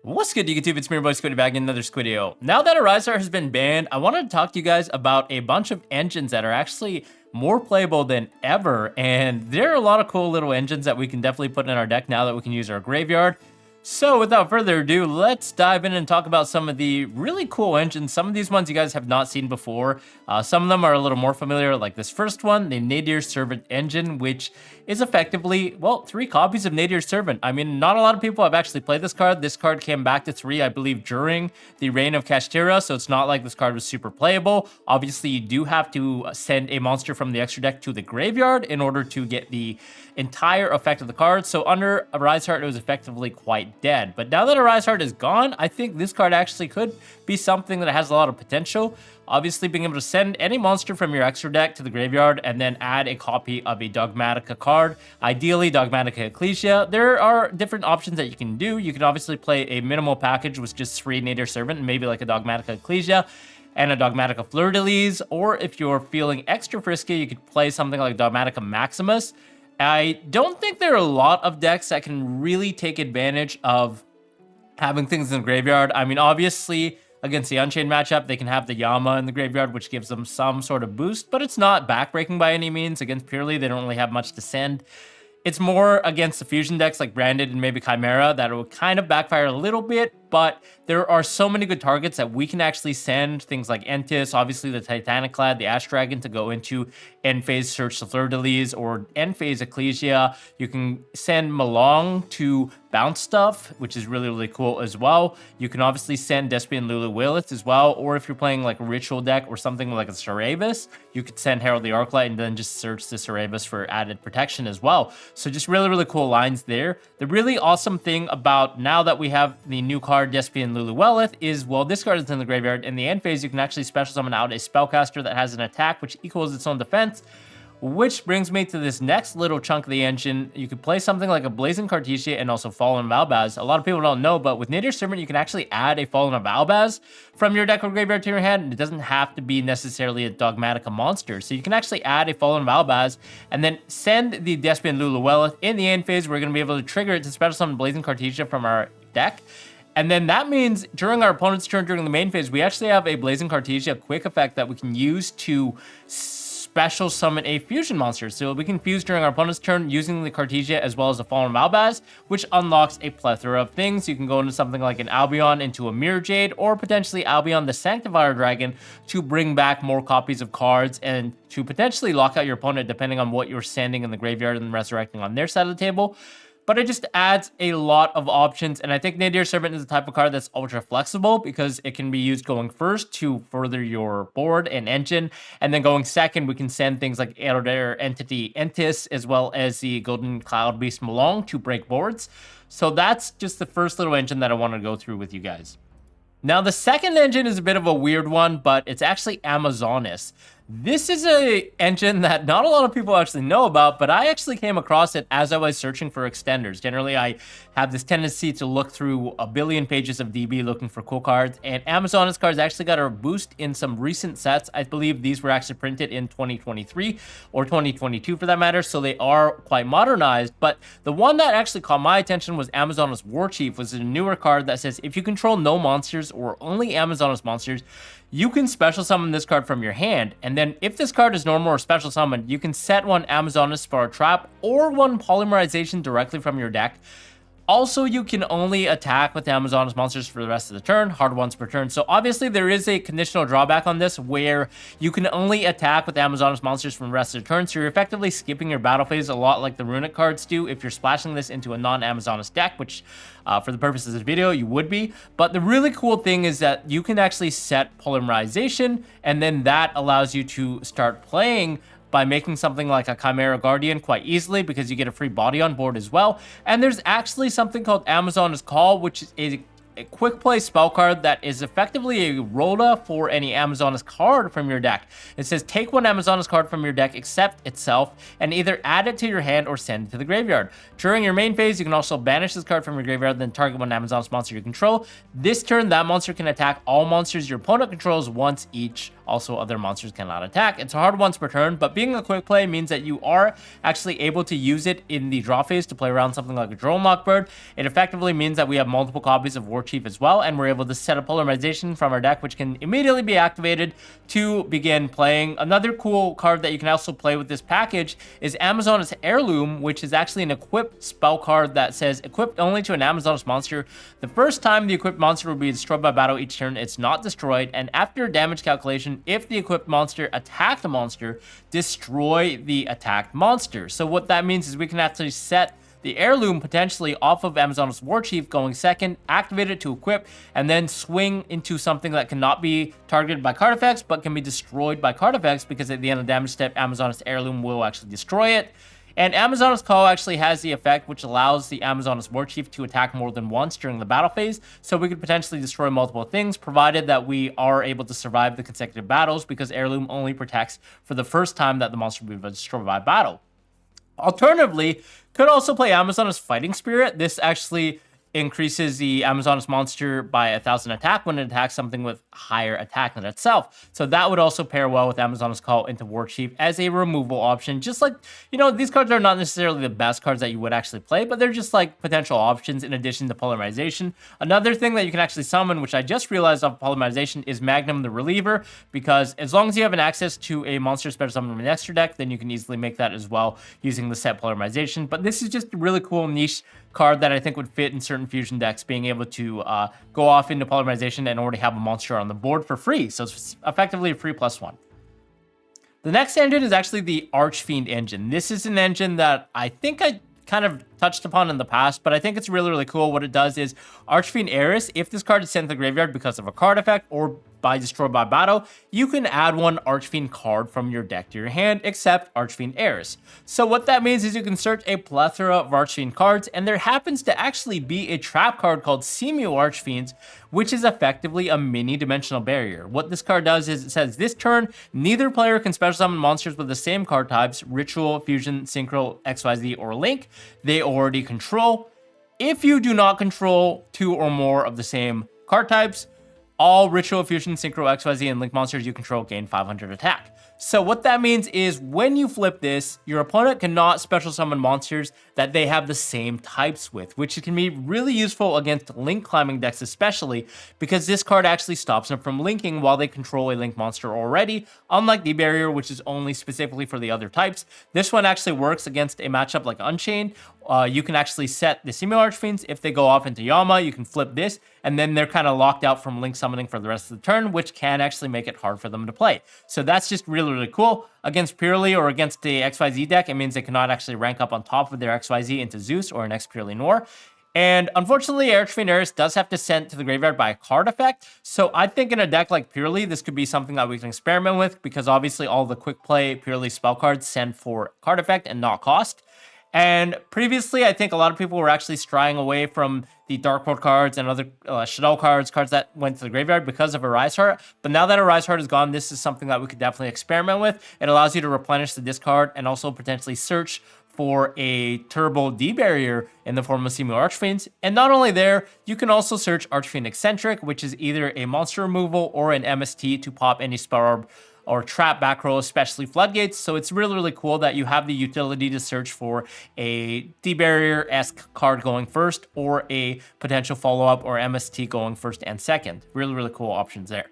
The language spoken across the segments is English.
What's good, YouTube? It's me, your boy Squiddy, back in another Squiddio. Now that ARCHFIEND has been banned, I wanted to talk to you guys about a bunch of engines that are actually more playable than ever, and there are a lot of cool little engines that we can definitely put in our deck now that we can use our graveyard. So without further ado, let's dive in and talk about some of the really cool engines. Some of these ones you guys have not seen before. Some of them are a little more familiar, like this first one, the NADIR Servant engine, which is effectively, well, 3 copies of NADIR Servant. I mean, not a lot of people have actually played this card. This card came back to 3, I believe, during the reign of Kashtira, so it's not like this card was super playable. Obviously, you do have to send a monster from the extra deck to the graveyard in order to get the entire effect of the card. So under ARCHFIEND, it was effectively quite dead. But now that ARCHFIEND is gone, I think this card actually could be something that has a lot of potential. Obviously, being able to send any monster from your extra deck to the graveyard and then add a copy of a Dogmatica card, ideally Dogmatica Ecclesia. There are different options that you can do. You can obviously play a minimal package with just 3 NADIR Servant and maybe like a Dogmatica Ecclesia and a Dogmatica Fleur-de-Lis, or if you're feeling extra frisky, you could play something like Dogmatica Maximus. I don't think there are a lot of decks that can really take advantage of having things in the graveyard. I mean, obviously, against the Unchained matchup, they can have the Yama in the graveyard, which gives them some sort of boost, but it's not backbreaking by any means. Against Purely, they don't really have much to send. It's more against the fusion decks like Branded and maybe Chimera that will kind of backfire a little bit, but there are so many good targets that we can actually send things like Entis, obviously the Titaniclad, the Ash Dragon to go into end phase Search the Fleur-de-Lis or end phase Ecclesia. You can send Malong to bounce stuff, which is really, really cool as well. You can obviously send Despian Lulu Willith as well, or if you're playing like a Ritual deck or something like a Cerevis, you could send Herald the Arclight and then just search the Cerevis for added protection as well. So just really, really cool lines there. The really awesome thing about now that we have the new card, Despian Lulu Willith, is, well, this card is in the graveyard. In the end phase, you can actually special summon out a spellcaster that has an attack which equals its own defense, which brings me to this next little chunk of the engine. You could play something like a Blazing Cartesia and also Fallen Valbaz. A lot of people don't know, but with NADIR Servant, you can actually add a Fallen Valbaz from your deck or graveyard to your hand, and it doesn't have to be necessarily a Dogmatica monster. So you can actually add a Fallen Valbaz and then send the Despian Lulu Willith. In the end phase, we're going to be able to trigger it to special summon Blazing Cartesia from our deck. And then that means during our opponent's turn during the main phase, we actually have a Blazing Cartesia quick effect that we can use to special summon a fusion monster. So we can fuse during our opponent's turn using the Cartesia as well as the Fallen Valbaz, which unlocks a plethora of things. You can go into something like an Albion into a Mirror Jade, or potentially Albion the Sanctifier Dragon to bring back more copies of cards and to potentially lock out your opponent depending on what you're sending in the graveyard and resurrecting on their side of the table. But it just adds a lot of options, and I think NADIR Servant is the type of card that's ultra flexible because it can be used going first to further your board and engine, and then going second, we can send things like Elder Entity Entis as well as the Golden Cloud Beast Malong to break boards. So that's just the first little engine that I want to go through with you guys. Now, the second engine is a bit of a weird one, but it's actually Amazonas. This is an engine that not a lot of people actually know about, but I actually came across it as I was searching for extenders. Generally, I have this tendency to look through a billion pages of DB looking for cool cards, and Amazonas cards actually got a boost in some recent sets. I believe these were actually printed in 2023 or 2022 for that matter, so they are quite modernized. But the one that actually caught my attention was Amazonas Warchief, was a newer card that says if you control no monsters or only Amazonas monsters, you can special summon this card from your hand, and then if this card is normal or special summoned, you can set one Amazonas for a trap or one Polymerization directly from your deck. Also, you can only attack with Amazonas monsters for the rest of the turn, hard once per turn. So obviously there is a conditional drawback on this where you can only attack with Amazonas monsters from the rest of the turn. So you're effectively skipping your battle phase a lot like the Runic cards do if you're splashing this into a non-Amazonas deck, which for the purposes of this video, you would be. But the really cool thing is that you can actually set Polymerization, and then that allows you to start playing by making something like a Chimera Guardian quite easily because you get a free body on board as well. And there's actually something called Amazonas Call, which is a quick play spell card that is effectively a Rhoda for any Amazonas card from your deck. It says take one Amazonas card from your deck except itself and either add it to your hand or send it to the graveyard. During your main phase, you can also banish this card from your graveyard, then target one Amazonas monster you control. This turn, that monster can attack all monsters your opponent controls once each Also, other monsters cannot attack. It's a hard once per turn, but being a quick play means that you are actually able to use it in the draw phase to play around something like a drone lockbird. It effectively means that we have multiple copies of Warchief as well, and we're able to set a polymerization from our deck, which can immediately be activated to begin playing. Another cool card that you can also play with this package is Amazoness Heirloom, which is actually an equipped spell card that says equipped only to an Amazoness monster. The first time the equipped monster will be destroyed by battle each turn, it's not destroyed, and after damage calculation, if the equipped monster attacked a monster, destroy the attacked monster. So what that means is we can actually set the Heirloom potentially off of Amazoness Warchief going second, activate it to equip, and then swing into something that cannot be targeted by card effects, but can be destroyed by card effects, because at the end of the damage step, Amazoness Heirloom will actually destroy it. And Amazoness Call actually has the effect which allows the Amazoness Warchief to attack more than once during the battle phase, so we could potentially destroy multiple things, provided that we are able to survive the consecutive battles, because Heirloom only protects for the first time that the monster will be destroyed by battle. Alternatively, could also play Amazoness Fighting Spirit. This actually increases the Amazoness monster by 1,000 attack when it attacks something with higher attack than itself. So that would also pair well with Amazoness Call into Warchief as a removal option. Just like, you know, these cards are not necessarily the best cards that you would actually play, but they're just like potential options in addition to polymerization. Another thing that you can actually summon, which I just realized off polymerization, is Magnum the Reliever, because as long as you have an access to a monster special summon from an extra deck, then you can easily make that as well using the set polymerization. But this is just a really cool niche card that I think would fit in certain fusion decks, being able to go off into polymerization and already have a monster on the board for free. So it's effectively a free +1. The next engine is actually the ARCHFIEND engine. This is an engine that I think I kind of touched upon in the past, but I think it's really, really cool. What it does is ARCHFIEND Heiress, if this card is sent to the graveyard because of a card effect or by destroyed by battle, you can add one ARCHFIEND card from your deck to your hand, except ARCHFIEND Heiress. So what that means is you can search a plethora of ARCHFIEND cards, and there happens to actually be a trap card called Seemu ARCHFIENDs, which is effectively a mini dimensional barrier. What this card does is it says this turn, neither player can special summon monsters with the same card types, Ritual, Fusion, Synchro, XYZ, or Link, they already control. If you do not control 2 or more of the same card types, all Ritual, Fusion, Synchro, XYZ, and Link monsters you control gain 500 attack. So what that means is when you flip this, your opponent cannot special summon monsters that they have the same types with, which can be really useful against link climbing decks especially, because this card actually stops them from linking while they control a link monster already, unlike the barrier, which is only specifically for the other types. This one actually works against a matchup like Unchained. You can actually set the Seemu ARCHFIENDs. If they go off into Yama, you can flip this, and then they're kind of locked out from link summoning for the rest of the turn, which can actually make it hard for them to play. So that's just really, really cool. Against Purely or against the XYZ deck, it means they cannot actually rank up on top of their XYZ into Zeus or an X Purely Noor. And unfortunately, ARCHFIEND Heiress does have to send to the graveyard by a card effect. So I think in a deck like Purely, this could be something that we can experiment with, because obviously all the quick play Purely spell cards send for card effect and not cost. And previously, I think a lot of people were actually straying away from the Dark World cards and other Shadow cards that went to the graveyard because of Arise Heart. But now that Arise Heart is gone, this is something that we could definitely experiment with. It allows you to replenish the discard and also potentially search for a Turbo D barrier in the form of Seemu ARCHFIENDs. And not only there, you can also search ARCHFIEND Eccentric, which is either a monster removal or an MST to pop any spell orb or trap back row, especially floodgates. So it's really, really cool that you have the utility to search for a D-Barrier-esque card going first, or a potential follow-up or MST going first and second. Really, really cool options there.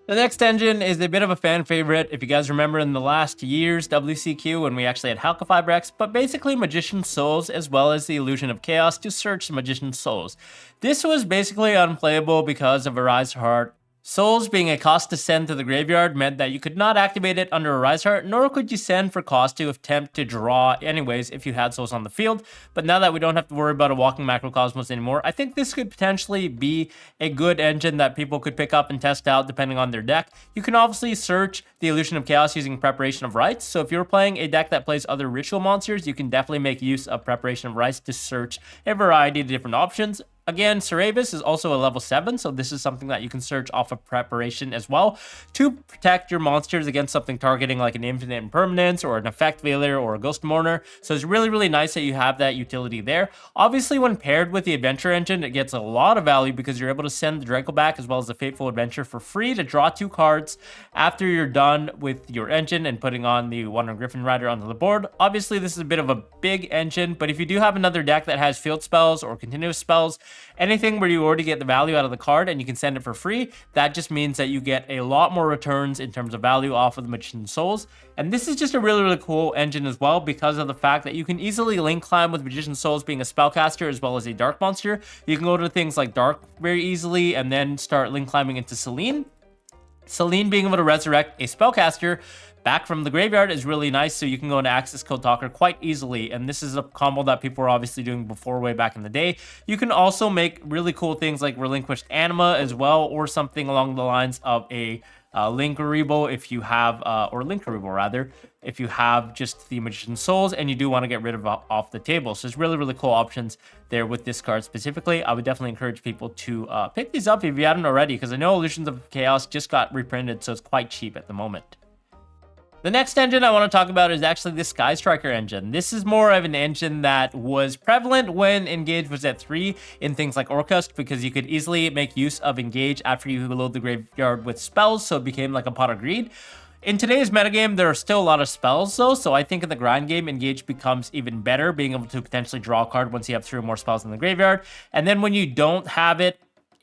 The next engine is a bit of a fan favorite. If you guys remember in the last year's WCQ when we actually had Halqify Brex, but basically Magician's Souls as well as the Illusion of Chaos to search Magician's Souls. This was basically unplayable because of Arise Heart. Souls being a cost to send to the graveyard meant that you could not activate it under Arise Heart, nor could you send for cost to attempt to draw anyways if you had Souls on the field. But now that we don't have to worry about a walking Macrocosmos anymore, I think this could potentially be a good engine that people could pick up and test out depending on their deck. You can obviously search the Illusion of Chaos using Preparation of Rites, so if you're playing a deck that plays other ritual monsters, you can definitely make use of Preparation of Rites to search a variety of different options. Again, Cerebus is also a level 7, so this is something that you can search off of preparation as well to protect your monsters against something targeting like an infinite impermanence or an effect failure or a ghost mourner. So it's really, really nice that you have that utility there. Obviously, when paired with the adventure engine, it gets a lot of value because you're able to send the Draco back as well as the Fateful Adventure for free to draw 2 cards after you're done with your engine and putting on the Wandering Griffin Rider onto the board. Obviously, this is a bit of a big engine, but if you do have another deck that has field spells or continuous spells, anything where you already get the value out of the card and you can send it for free, that just means that you get a lot more returns in terms of value off of the Magician's Souls. And this is just a really, really cool engine as well because of the fact that you can easily link climb with Magician's Souls being a spellcaster as well as a dark monster. You can go to things like Dark very easily and then start link climbing into Selene. Selene being able to resurrect a spellcaster back from the graveyard is really nice, so you can go into Access Code Talker quite easily, and this is a combo that people were obviously doing before way back in the day. You can also make really cool things like Relinquished Anima as well, or something along the lines of a Linkuriboh if you have, or Linkuriboh rather, if you have just the Magician's Souls and you do want to get rid of off the table. So there's really, really cool options there with this card specifically. I would definitely encourage people to pick these up if you haven't already, because I know Illusions of Chaos just got reprinted, so it's quite cheap at the moment. The next engine I want to talk about is actually the Sky Striker engine. This is more of an engine that was prevalent when Engage was at 3 in things like Orcust, because you could easily make use of Engage after you load the graveyard with spells, so it became like a pot of greed. In today's metagame, there are still a lot of spells though, so I think in the grind game, Engage becomes even better, being able to potentially draw a card once you have 3 or more spells in the graveyard. And then when you don't have it,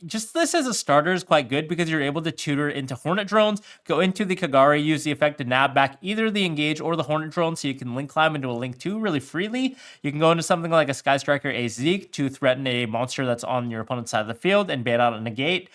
just this as a starter is quite good because you're able to tutor into Hornet Drones, go into the Kagari, use the effect to nab back either the Engage or the Hornet Drone, so you can link climb into a Link 2 really freely. You can go into something like a Sky Striker Ace Zeke to threaten a monster that's on your opponent's side of the field and ban out a negate.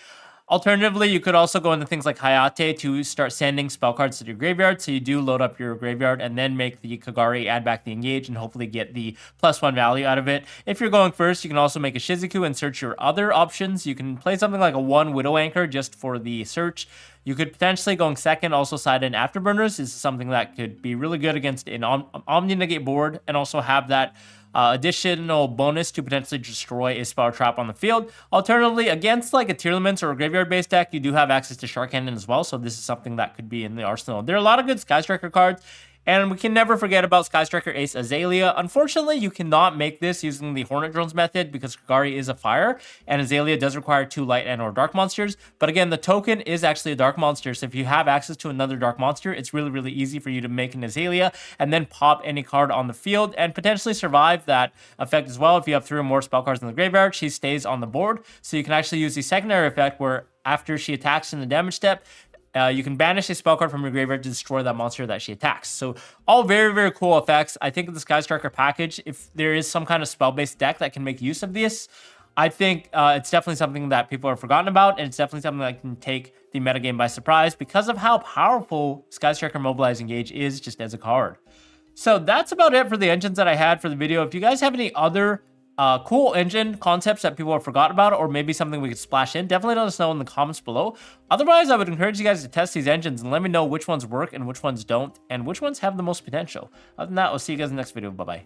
Alternatively, you could also go into things like Hayate to start sending spell cards to your graveyard, so you do load up your graveyard and then make the Kagari add back the Engage and hopefully get the +1 value out of it. If you're going first, you can also make a Shizuku and search your other options. You can play something like a 1 Widow Anchor just for the search. You could potentially, going second, also side in Afterburners. This is something that could be really good against an Omni Negate board and also have that additional bonus to potentially destroy a spell trap on the field. Alternatively, against like a Tearlaments or a graveyard-based deck, you do have access to Shark Cannon as well, so this is something that could be in the arsenal. There are a lot of good Sky Striker cards, and we can never forget about Sky Striker Ace Azalea. Unfortunately, you cannot make this using the Hornet Drones method because Kagari is a fire, and Azalea does require 2 light and or dark monsters. But again, the token is actually a dark monster, so if you have access to another dark monster, it's really, really easy for you to make an Azalea and then pop any card on the field and potentially survive that effect as well. If you have 3 or more spell cards in the graveyard, she stays on the board, so you can actually use the secondary effect where after she attacks in the damage step, you can banish a spell card from your graveyard to destroy that monster that she attacks. So all very, very cool effects. I think the Sky Striker package, if there is some kind of spell-based deck that can make use of this, I think it's definitely something that people have forgotten about, and it's definitely something that can take the metagame by surprise because of how powerful Sky Striker Mobilize Engage is just as a card. So that's about it for the engines that I had for the video. If you guys have any other cool engine concepts that people have forgotten about, or maybe something we could splash in, definitely let us know in the comments below. Otherwise, I would encourage you guys to test these engines and let me know which ones work and which ones don't, and which ones have the most potential. Other than that, I'll see you guys in the next video. Bye-bye.